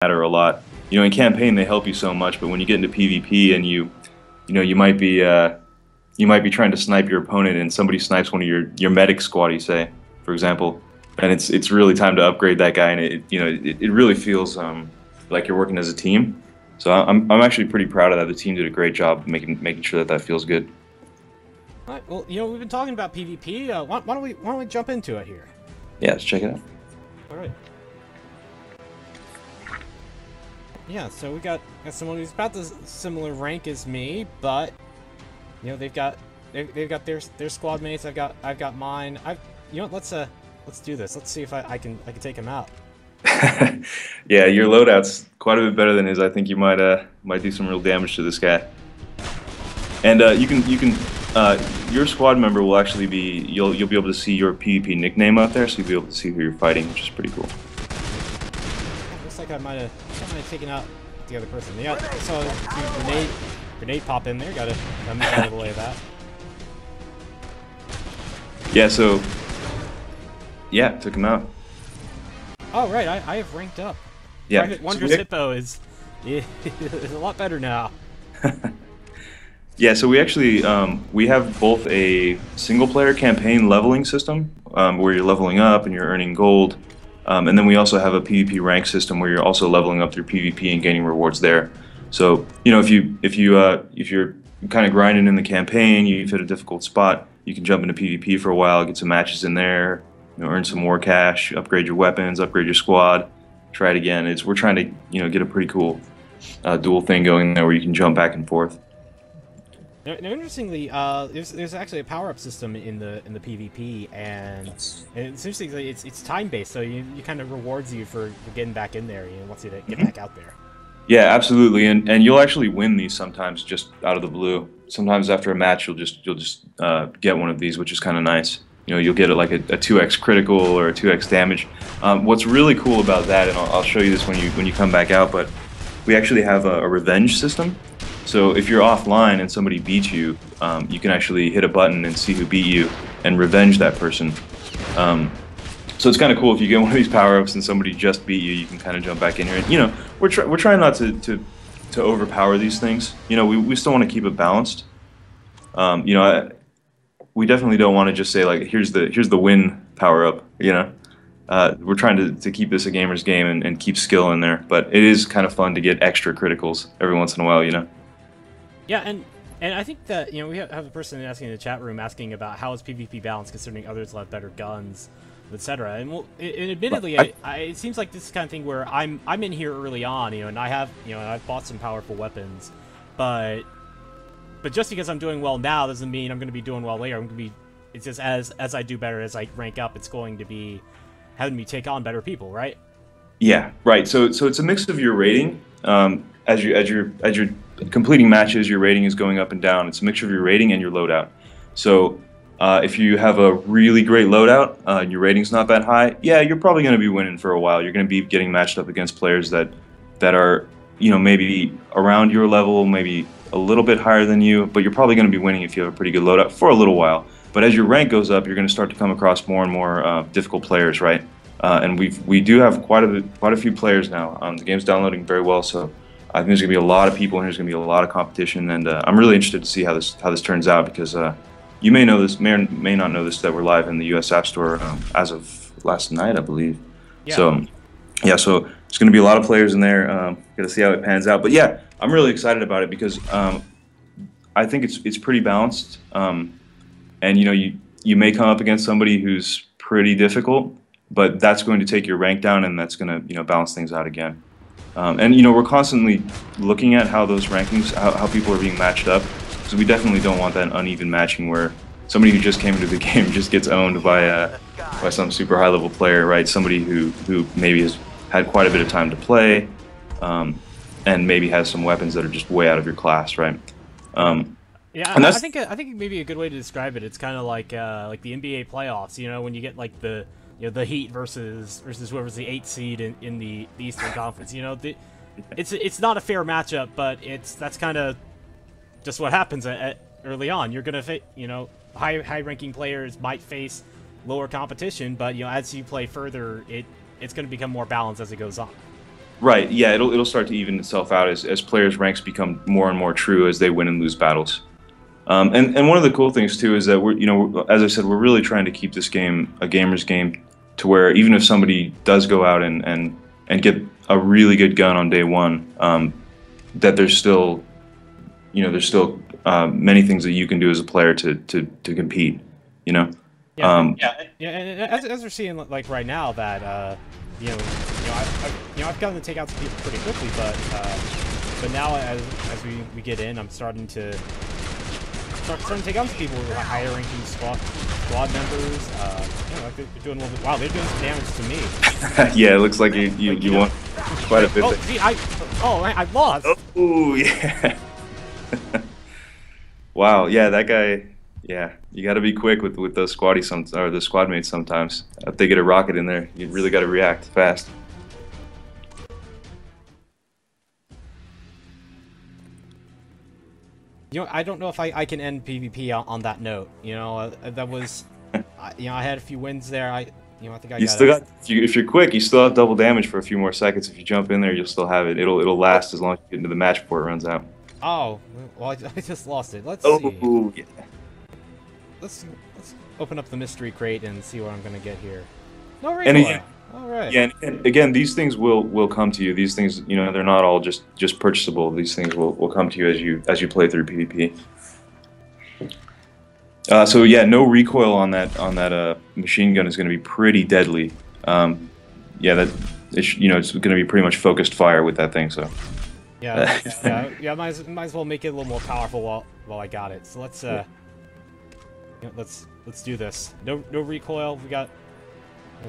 matter a lot. In campaign they help you so much, but when you get into PvP and you might be trying to snipe your opponent and somebody snipes one of your medic squad, say, for example, and it's really time to upgrade that guy, and it really feels like you're working as a team. So I'm actually pretty proud of that. The team did a great job making sure that that feels good. All right, well, we've been talking about PvP. Why don't we jump into it here? Yeah, let's check it out. All right. Yeah, so we got someone who's about the similar rank as me, but they've got their squad mates. I've got mine. Let's do this. Let's see if I can take him out. Yeah, your loadout's quite a bit better than his. I think you might do some real damage to this guy. And your squad member will actually be you'll be able to see your PvP nickname out there, so you'll be able to see who you're fighting, which is pretty cool. Looks like I might have taken out the other person. Yeah, I saw a grenade pop in there. Gotta move out of the way of that. Yeah, so yeah, took him out. Oh right, I have ranked up. Yeah, Private Wondrous Hippo is a lot better now. Yeah, so we actually we have both a single-player campaign leveling system where you're leveling up and you're earning gold, and then we also have a PvP rank system where you're also leveling up through PvP and gaining rewards there. So if you're kind of grinding in the campaign, you've hit a difficult spot, you can jump into PvP for a while, get some matches in there, earn some more cash, upgrade your weapons, upgrade your squad, try it again. We're trying to get a pretty cool dual thing going there where you can jump back and forth. Now, interestingly, there's actually a power-up system in the PvP, and it's interesting. It's time-based, so you kind of rewards you for getting back in there. Wants you to get back out there. Yeah, absolutely, and you'll actually win these sometimes just out of the blue. Sometimes after a match, you'll just get one of these, which is kind of nice. You'll get like a 2x critical or a 2x damage. What's really cool about that, and I'll show you this when you come back out, but we actually have a revenge system. So if you're offline and somebody beats you, you can actually hit a button and see who beat you and revenge that person. So it's kind of cool if you get one of these power-ups and somebody just beat you, you can kind of jump back in here. And, we're trying not to overpower these things. We still want to keep it balanced. We definitely don't want to just say like, here's the win power-up. We're trying to keep this a gamer's game and keep skill in there. But it is kind of fun to get extra criticals every once in a while. Yeah, and I think that we have a person asking in the chat room asking about how is PvP balanced considering others will have better guns, etc. And admittedly, it seems like this is the kind of thing where I'm in here early on, and I have I've bought some powerful weapons, but just because I'm doing well now doesn't mean I'm going to be doing well later. It's just as I do better, as I rank up, it's going to be having me take on better people, right? Yeah, right. So it's a mix of your rating. As you're completing matches, your rating is going up and down. It's a mixture of your rating and your loadout. So if you have a really great loadout and your rating's not that high, yeah, you're probably going to be winning for a while. You're going to be getting matched up against players that are maybe around your level, maybe a little bit higher than you, but you're probably going to be winning if you have a pretty good loadout for a little while. But as your rank goes up, you're going to start to come across more and more difficult players, right? And we do have quite a few players now. The game's downloading very well, so I think there's going to be a lot of people and there's going to be a lot of competition, and I'm really interested to see how this turns out, because you may know this, may or may not know this, that we're live in the US App Store as of last night, I believe. Yeah. So yeah, so there's going to be a lot of players in there. Got to see how it pans out, but yeah, I'm really excited about it because I think it's pretty balanced, and you may come up against somebody who's pretty difficult, but that's going to take your rank down, and that's going to balance things out again. And we're constantly looking at how those rankings, how people are being matched up, because we definitely don't want that uneven matching where somebody who just came into the game just gets owned by some super high level player, right? Somebody who maybe has had quite a bit of time to play, and maybe has some weapons that are just way out of your class, right? Yeah, I think maybe a good way to describe it, it's kind of like the NBA playoffs. When you get like the Heat versus whoever's the 8th seed in the Eastern Conference. It's not a fair matchup, but that's kind of just what happens early on. You're gonna high-ranking players might face lower competition, but as you play further, it's going to become more balanced as it goes on. Right. Yeah. It'll start to even itself out as players' ranks become more and more true as they win and lose battles. And one of the cool things too is that as I said, we're really trying to keep this game a gamer's game, to where even if somebody does go out and get a really good gun on day one, that there's still many things that you can do as a player to compete. You know. Yeah, and as we're seeing like right now that I've gotten to take out some people pretty quickly, but now as we get in, I'm starting to take out some people with higher ranking squad members. Like they're doing a little bit. Wow, they're doing some damage to me. Yeah, it looks like you won quite a bit. Oh, see, I lost. Oh yeah. Wow, yeah, that guy. Yeah, you got to be quick with those the squad mates sometimes. If they get a rocket in there, you really got to react fast. I don't know if I can end PvP on that note. That was, I had a few wins there. I think I got. If you're quick, you still have double damage for a few more seconds. If you jump in there, you'll still have it. It'll last as long as you get into the match before it runs out. Oh, well, I just lost it. Let's see. Yeah. Let's open up the mystery crate and see what I'm gonna get here. No recoil. All right. Yeah, and again, these things will come to you. These things, they're not all just purchasable. These things will come to you as you play through PvP. So yeah, no recoil on that machine gun is going to be pretty deadly. Yeah, it's going to be pretty much focused fire with that thing. So. Yeah. Might as well make it a little more powerful while I got it. So let's do this. No recoil. We got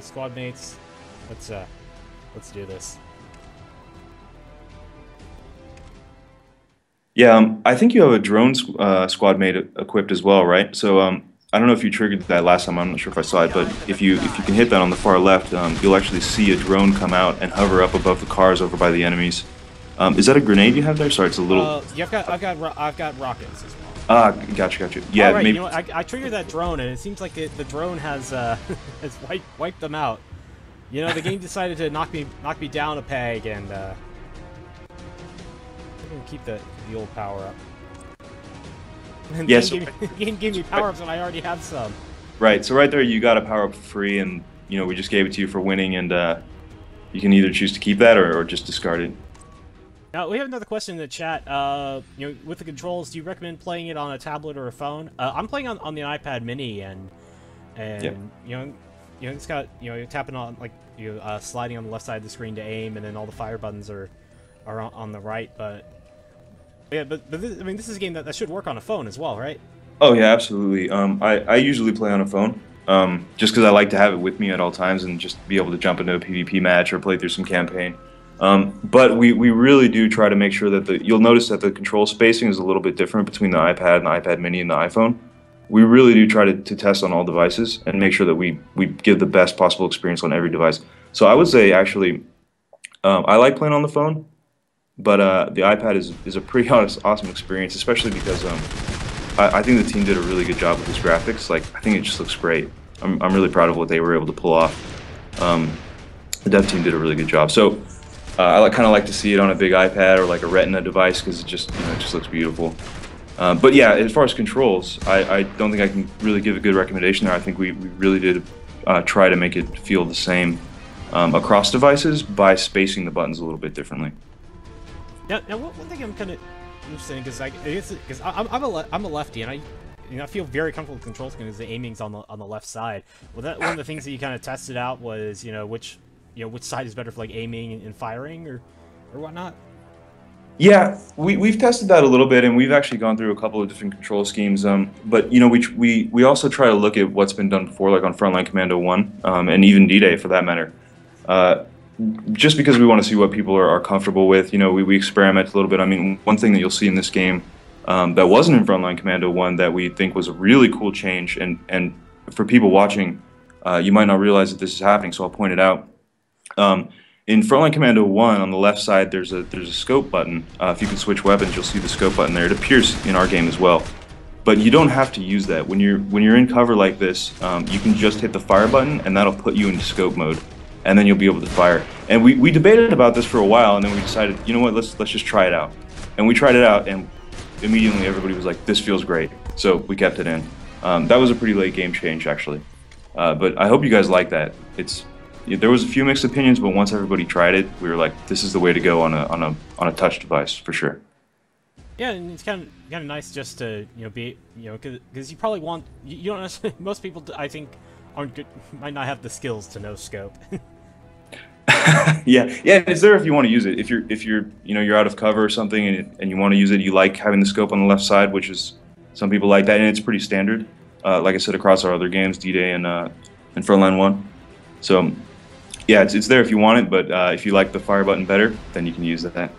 squad mates. Let's do this. Yeah, I think you have a drone squad mate equipped as well, right? So I don't know if you triggered that last time. I'm not sure if I saw it, but if you can hit that on the far left, you'll actually see a drone come out and hover up above the cars over by the enemies. Is that a grenade you have there? Sorry, it's a little. Yeah, I've got rockets as well. Ah, gotcha. Yeah, all right, maybe. I triggered that drone, and it seems like the drone has has wiped them out. The game decided to knock me down a peg, and I'm gonna keep the old power up. And yeah, the game gave me power ups when I already have some. Right. So right there, you got a power up for free, and we just gave it to you for winning, and you can either choose to keep that or just discard it. Now, we have another question in the chat. With the controls, do you recommend playing it on a tablet or a phone? I'm playing on the iPad Mini, and it's got you're tapping on sliding on the left side of the screen to aim, and then all the fire buttons are on the right. But this is a game that should work on a phone as well, right? Oh yeah, absolutely. I usually play on a phone, just because I like to have it with me at all times and just be able to jump into a PvP match or play through some campaign. But we really do try to make sure that you'll notice that the control spacing is a little bit different between the iPad and the iPad Mini and the iPhone. We really do try to test on all devices and make sure that we give the best possible experience on every device. So I would say actually, I like playing on the phone, but the iPad is a pretty awesome experience, especially because I think the team did a really good job with these graphics. Like, I think it just looks great. I'm really proud of what they were able to pull off. The dev team did a really good job. So. I kind of like to see it on a big iPad or like a Retina device because it just looks beautiful. But yeah, as far as controls, I don't think I can really give a good recommendation there. I think we really did try to make it feel the same across devices by spacing the buttons a little bit differently. Now one thing I'm kind of interested in, because I'm a lefty, and I feel very comfortable with controls because the aiming's on the left side. Well, that one of the things that you kind of tested out was which side is better for like aiming and firing or whatnot? Yeah, we've tested that a little bit, and we've actually gone through a couple of different control schemes. But we also try to look at what's been done before, like on Frontline Commando 1, and even D-Day for that matter. Just because we want to see what people are comfortable with. We experiment a little bit. I mean, one thing that you'll see in this game that wasn't in Frontline Commando 1 that we think was a really cool change, and for people watching, you might not realize that this is happening, so I'll point it out. In Frontline Commando 1, on the left side, there's a scope button. If you can switch weapons, you'll see the scope button there. It appears in our game as well. But you don't have to use that. When you're in cover like this, you can just hit the fire button, and that'll put you into scope mode. and then you'll be able to fire. And we debated about this for a while, and then we decided, you know what, let's just try it out. And we tried it out, and immediately everybody was like, this feels great. So we kept it in. That was a pretty late game change, actually. But I hope you guys like that. There was a few mixed opinions, but once everybody tried it, we were like, this is the way to go on a touch device for sure. Yeah, and it's kind of nice just to be because you probably want you don't necessarily, most people I think aren't good, might not have the skills to know scope. Yeah, it's there if you want to use it. If you're you're out of cover or something and you want to use it, you like having the scope on the left side, which is some people like that, and it's pretty standard. Like I said, across our other games, D-Day and Frontline 1. So yeah, it's there if you want it, but if you like the fire button better, then you can use that.